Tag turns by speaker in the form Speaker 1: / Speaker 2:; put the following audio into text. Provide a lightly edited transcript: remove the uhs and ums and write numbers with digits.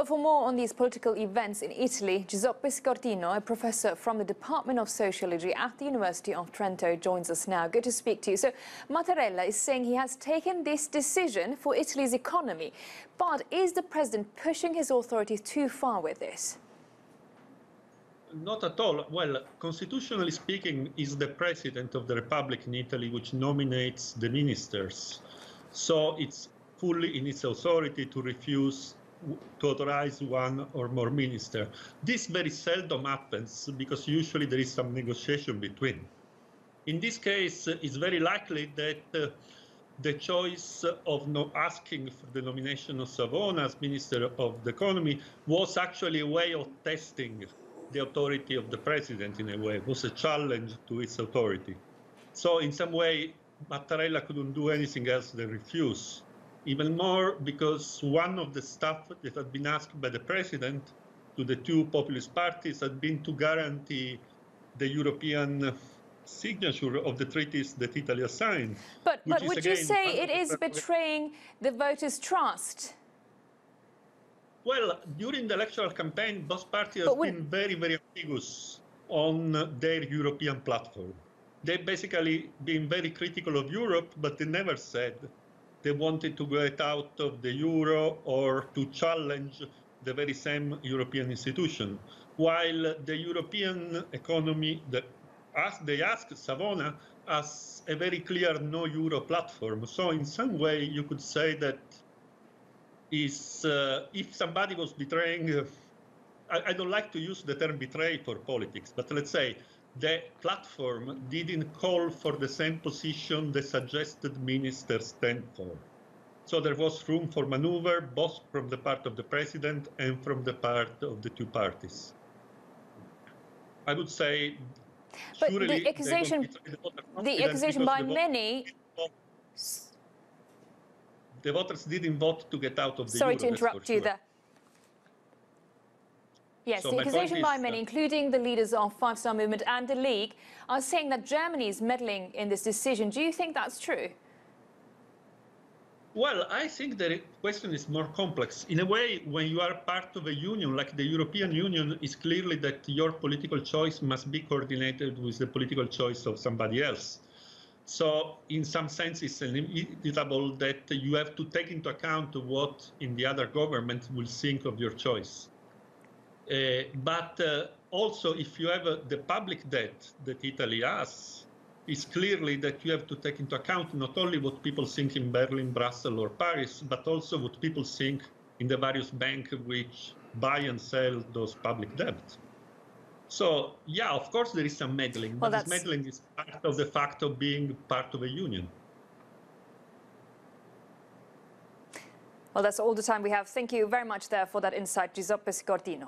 Speaker 1: Well, for more on these political events in Italy, Giuseppe Sciortino, a professor from the Department of Sociology at the University of Trento, joins us now. Good to speak to you. So, Mattarella is saying he has taken this decision for Italy's economy. But is the president pushing his authorities too far with this?
Speaker 2: Not at all. Well, constitutionally speaking, it's the president of the Republic in Italy which nominates the ministers. So it's fully in its authority to refuse to authorize one or more minister. This very seldom happens because usually there is some negotiation between. In this case, it's very likely that the choice of not asking for the nomination of Savona as Minister of the Economy was actually a way of testing the authority of the president in a way. It was a challenge to its authority. So in some way, Mattarella couldn't do anything else than refuse. Even more because one of the stuff that had been asked by the president to the two populist parties had been to guarantee the European signature of the treaties that Italy has signed.
Speaker 1: But would you say it is betraying the voters' trust?
Speaker 2: Well, during the electoral campaign, both parties have been very, very ambiguous on their European platform. They've basically been very critical of Europe, but they never said they wanted to get out of the euro or to challenge the very same European institution. While the European economy, they asked Savona as a very clear no-euro platform. So in some way, you could say that if somebody was betraying, I don't like to use the term betray for politics, but let's say the platform didn't call for the same position the suggested ministers stand for. So there was room for maneuver, both from the part of the president and from the part of the two parties. I would say,
Speaker 1: but the accusation by many...
Speaker 2: The voters didn't vote to get out of the
Speaker 1: Sorry
Speaker 2: euro,
Speaker 1: to interrupt you there. Yes, so the accusation by many, including the leaders of Five Star Movement and the League, are saying that Germany is meddling in this decision. Do you think that's true?
Speaker 2: Well, I think the question is more complex. In a way, when you are part of a union, like the European Union, it's clearly that your political choice must be coordinated with the political choice of somebody else. So in some sense, it's inevitable that you have to take into account what in the other government will think of your choice. But also, if you have the public debt that Italy has, it's clearly that you have to take into account not only what people think in Berlin, Brussels, or Paris, but also what people think in the various banks which buy and sell those public debt. So, yeah, of course there is some meddling, but this meddling is part of the fact of being part of a union.
Speaker 1: Well, that's all the time we have. Thank you very much there for that insight, Giuseppe Sciortino.